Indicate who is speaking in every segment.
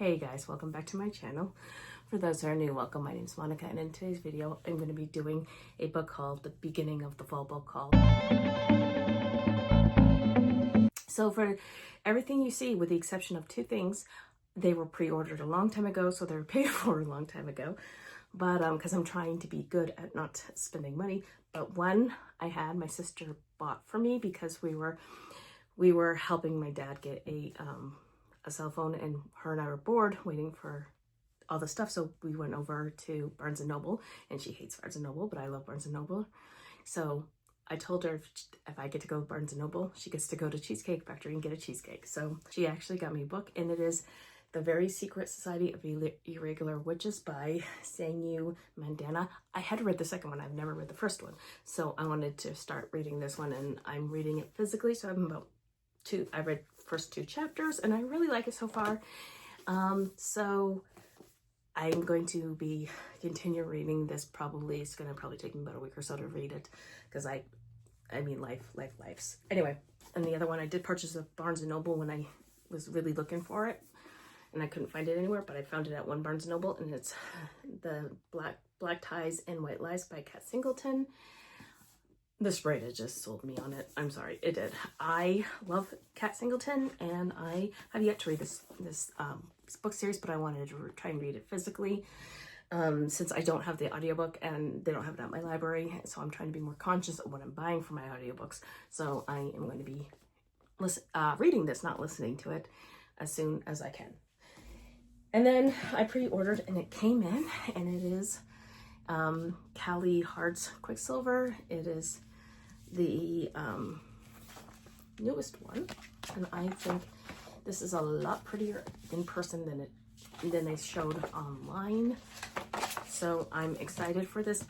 Speaker 1: Hey guys, welcome back to my channel. For those who are new, welcome. My name is Monica, and in today's video I'm going to be doing a book called The Beginning of the Fall Book Call. So for everything you see, with the exception of two things, they were pre-ordered a long time ago, so they were paid for a long time ago. But because I'm trying to be good at not spending money. But one I had my sister bought for me because we were helping my dad get a cell phone, and her and I were bored waiting for all the stuff, so we went over to Barnes & Noble, and she hates Barnes & Noble, but I love Barnes & Noble. So I told her if I get to go to Barnes & Noble, she gets to go to Cheesecake Factory and get a cheesecake. So she actually got me a book, and it is The Very Secret Society of Irregular Witches by Sanyu Mandana. I had read the second one. I've never read the first one, so I wanted to start reading this one, and I'm reading it physically, so I'm about I read first two chapters, and I really like it so far. So I'm going to be continue reading this. It's gonna probably take me about a week or so to read it, because I mean lives. Anyway, and the other one I did purchase at Barnes & Noble when I was really looking for it, and I couldn't find it anywhere, but I found it at one Barnes & Noble, and it's the Black Ties and White Lies by Kat Singleton. The sprite just sold me on it. I'm sorry, it did. I love Kat Singleton, and I have yet to read this book series, but I wanted to try and read it physically, since I don't have the audiobook and they don't have it at my library. So I'm trying to be more conscious of what I'm buying for my audiobooks. So I am going to be reading this, not listening to it, as soon as I can. And then I pre-ordered, and it came in, and it is Callie Hart's Quicksilver. It is the newest one, and I think this is a lot prettier in person than they showed online. So I'm excited for this.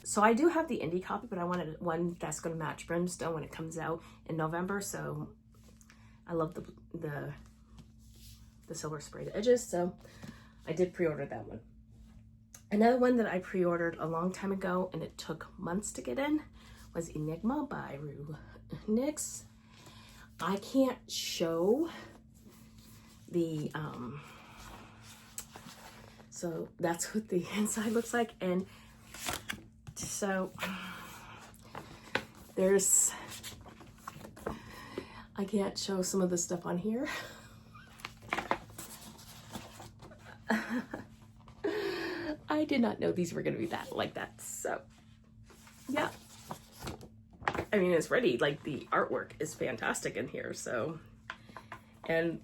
Speaker 1: So I do have the indie copy, but I wanted one that's going to match Brimstone when it comes out in November. So I love the silver sprayed edges, so I did pre-order that one. Another one that I pre-ordered a long time ago, and it took months to get in, was Enigma by Rue Nix. I can't show the, so that's what the inside looks like. And so I can't show some of the stuff on here. I did not know these were going to be like that. So yeah, I mean, it's ready. Like, the artwork is fantastic in here. So I'm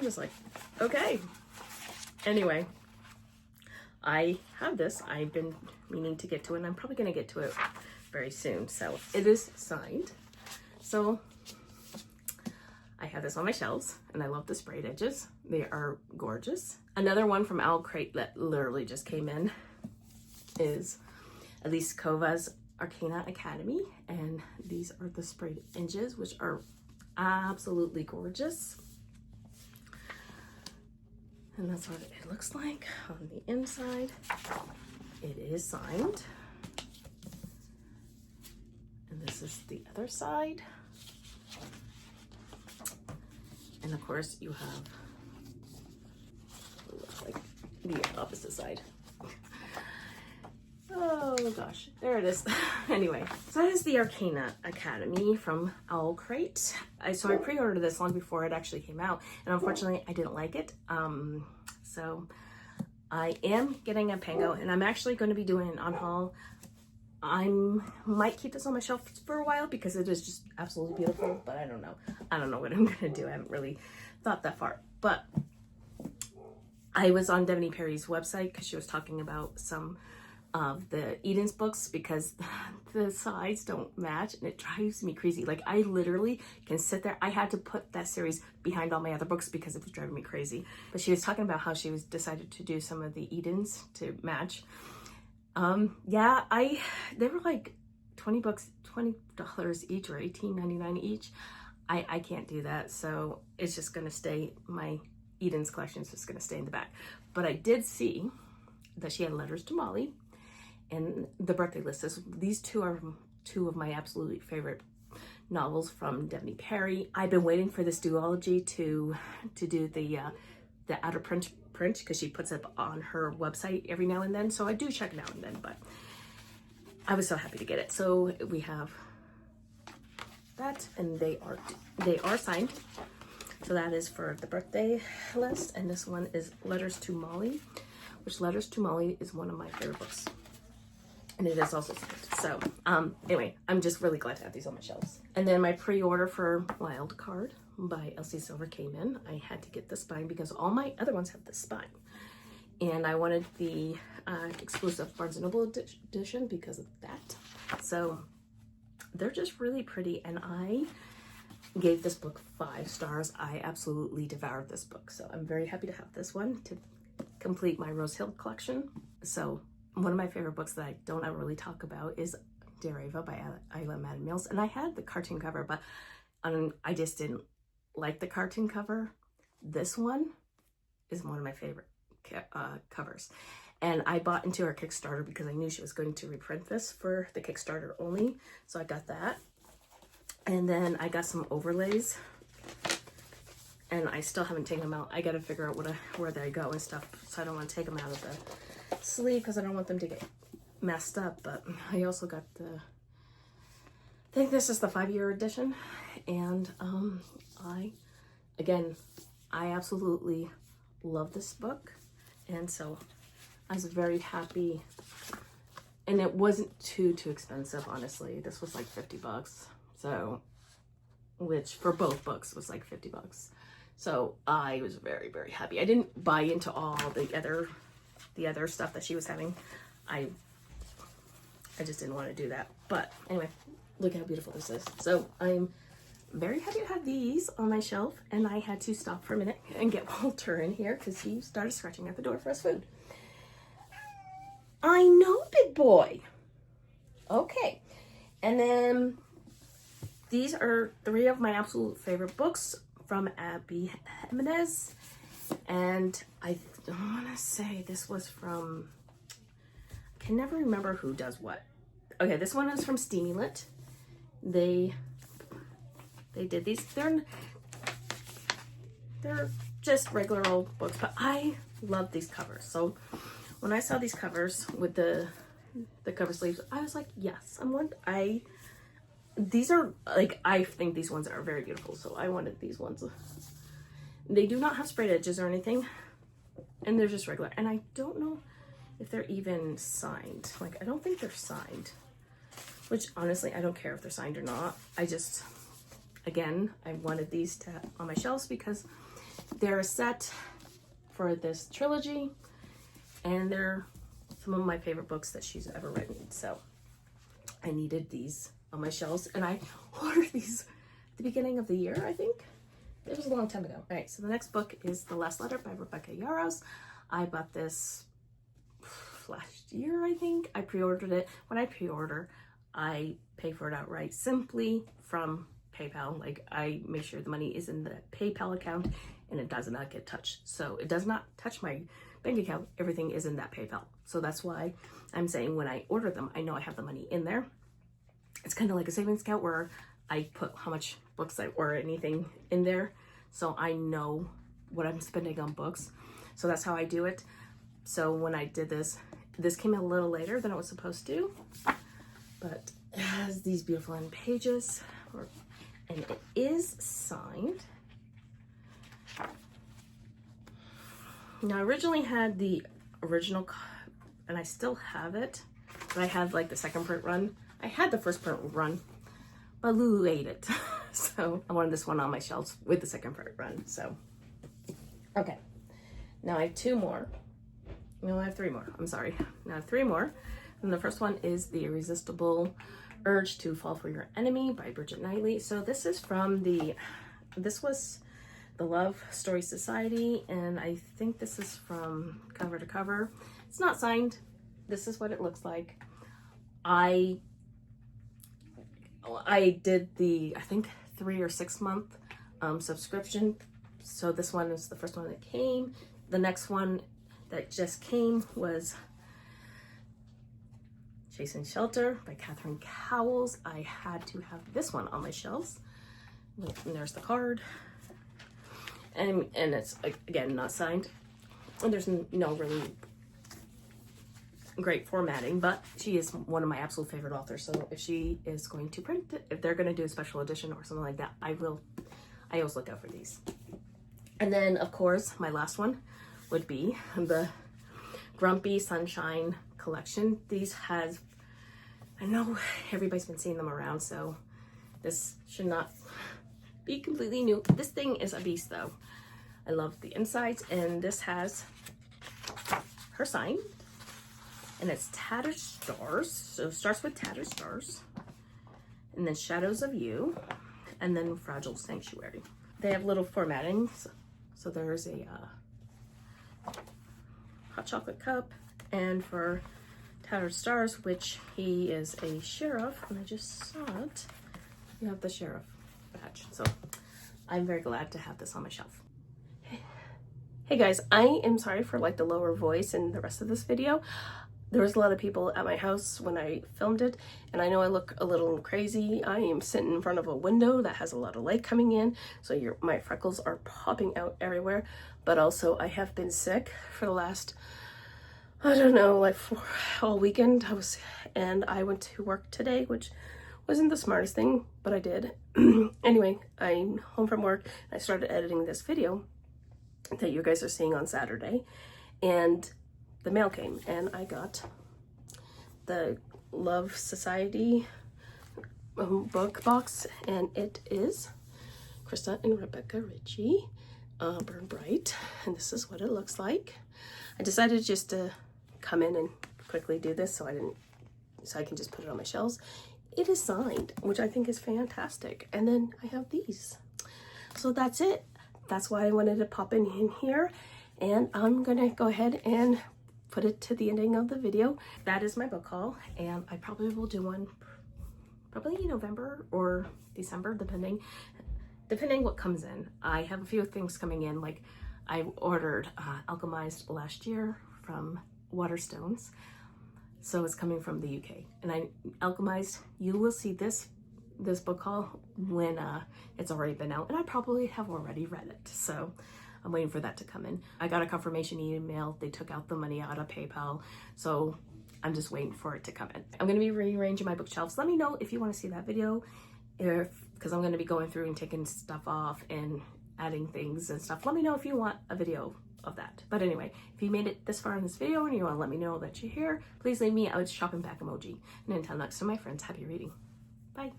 Speaker 1: just like, okay. Anyway, I have this. I've been meaning to get to it, and I'm probably going to get to it very soon. So it is signed. So I have this on my shelves, and I love the sprayed edges. They are gorgeous. Another one from Owlcrate that literally just came in is Elise Kova's Arcana Academy, and these are the sprayed edges, which are absolutely gorgeous. And that's what it looks like on the inside. It is signed. And this is the other side. And of course you have, it looks like the opposite side. Oh gosh, there it is. Anyway, so that is the Arcana Academy from Owlcrate. So I pre-ordered this long before it actually came out, and unfortunately I didn't like it. So I am getting a Pango, and I'm actually going to be doing an on-haul. I might keep this on my shelf for a while because it is just absolutely beautiful, but I don't know what I'm gonna do. I haven't really thought that far. But I was on Devney Perry's website because she was talking about some of the Eden's books, because the sides don't match, and it drives me crazy. Like, I literally can sit there. I had to put that series behind all my other books because it was driving me crazy. But she was talking about how she was decided to do some of the Edens to match. Yeah, they were like $20 each, or $18.99 each. I can't do that, so it's just gonna stay, my Eden's collection is just gonna stay in the back. But I did see that she had Letters to Molly and The Birthday List. These two are two of my absolutely favorite novels from Devney Perry. I've been waiting for this duology to do the outer print because she puts it on her website every now and then. So I do check now and then, but I was so happy to get it. So we have that, and they are signed. So that is for the birthday list, and this one is Letters to Molly, which Letters to Molly is one of my favorite books. And it is also signed. So anyway, I'm just really glad to have these on my shelves. And then my pre-order for Wild Card by Elsie Silver came in. I had to get the spine because all my other ones have the spine. And I wanted the exclusive Barnes & Noble edition because of that. So they're just really pretty, and I gave this book 5 stars. I absolutely devoured this book. So I'm very happy to have this one to complete my Rose Hill collection. So one of my favorite books that I don't ever really talk about is Dear Ava by Isla Madden Mills. And I had the cartoon cover, but I just didn't like the cartoon cover. This one is one of my favorite covers. And I bought into her Kickstarter because I knew she was going to reprint this for the Kickstarter only. So I got that. And then I got some overlays. And I still haven't taken them out. I got to figure out where they go and stuff. So I don't want to take them out of the sleeve because I don't want them to get messed up. But I also got I think this is the 5-year edition. And I absolutely love this book. And so I was very happy. And it wasn't too expensive, honestly. This was like $50. So, which for both books was like $50. So I was very, very happy. I didn't buy into all the other stuff that she was having. I just didn't want to do that. But anyway, look how beautiful this is. So I'm very happy to have these on my shelf, and I had to stop for a minute and get Walter in here because he started scratching at the door for his food. I know, big boy. Okay. And then these are 3 of my absolute favorite books from Abby Jimenez. And I want to say this was from, I can never remember who does what. Okay, this one is from Steamy Lit. They did these. They're just regular old books, but I love these covers. So when I saw these covers with the cover sleeves, I was like, yes, these are like, I think these ones are very beautiful. So I wanted these ones. They do not have sprayed edges or anything, and they're just regular. And I don't know if they're even signed. Like, I don't think they're signed, which honestly, I don't care if they're signed or not. I just, again, I wanted these to have on my shelves because they're a set for this trilogy, and they're some of my favorite books that she's ever written. So I needed these on my shelves, and I ordered these at the beginning of the year, I think. It was a long time ago. All right, so the next book is The Last Letter by Rebecca Yarros. I bought this last year, I think. I pre-ordered it. When I pre-order, I pay for it outright simply from PayPal. Like, I make sure the money is in the PayPal account and it does not get touched. So it does not touch my bank account. Everything is in that PayPal. So that's why I'm saying when I order them, I know I have the money in there. It's kind of like a savings account where I put how much books or anything in there, so I know what I'm spending on books. So that's how I do it. So when I did this came a little later than it was supposed to, but it has these beautiful end pages, and it is signed. Now, I originally had the original, and I still have it, but I had like the second print run. I had the first print run, but Lulu ate it. So I wanted this one on my shelves with the second print run. So, okay. Now I have 2 more. No, I have 3 more. I'm sorry. Now I have 3 more. And the first one is The Irresistible Urge to Fall for Your Enemy by Bridget Knightley. So this is from this was the Love Story Society, and I think this is from cover to cover. It's not signed. This is what it looks like. I did the, I think, 3 or 6 month subscription. So this one is the first one that came. The next one that just came was Chasing Shelter by Catherine Cowles. I had to have this one on my shelves. And there's the card. and it's, again, not signed. And there's no really great formatting, but she is one of my absolute favorite authors. So if she is going to print it, if they're going to do a special edition or something like that, I always look out for these. And then, of course, my last one would be the Grumpy Sunshine collection. These has, I know everybody's been seeing them around, so this should not be completely new. This thing is a beast, though. I love the insides, and this has her sign, and it's Tattered Stars. So it starts with Tattered Stars, and then Shadows of You, and then Fragile Sanctuary. They have little formattings. So there's a hot chocolate cup, and for Tattered Stars, which he is a sheriff, and I just saw it, you have the sheriff badge. So I'm very glad to have this on my shelf. Hey guys, I am sorry for like the lower voice in the rest of this video. There was a lot of people at my house when I filmed it, and I know I look a little crazy. I am sitting in front of a window that has a lot of light coming in, so my freckles are popping out everywhere. But also, I have been sick for the last, I don't know, like all weekend. And I went to work today, which wasn't the smartest thing, but I did. Anyway, I'm home from work, and I started editing this video that you guys are seeing on Saturday, and the mail came, and I got the Love Society book box, and it is Krista and Rebecca Ritchie, Burn Bright, and this is what it looks like. I decided just to come in and quickly do this so I can just put it on my shelves. It is signed, which I think is fantastic, and then I have these. So that's it. That's why I wanted to pop in here, and I'm gonna go ahead and put it to the ending of the video. That is my book haul, and I probably will do one probably in November or December, depending what comes in. I have a few things coming in, like I ordered Alchemized last year from Waterstones, so it's coming from the UK. And Alchemized, you will see this book haul when it's already been out, and I probably have already read it, so I'm waiting for that to come in. I got a confirmation email. They took out the money out of PayPal, so I'm just waiting for it to come in. I'm gonna be rearranging my bookshelves. Let me know if you want to see that video, because I'm gonna be going through and taking stuff off and adding things and stuff. Let me know if you want a video of that. But anyway, if you made it this far in this video and you want to let me know that you're here, please leave me a shopping back emoji. And until next time, my friends, happy reading. Bye.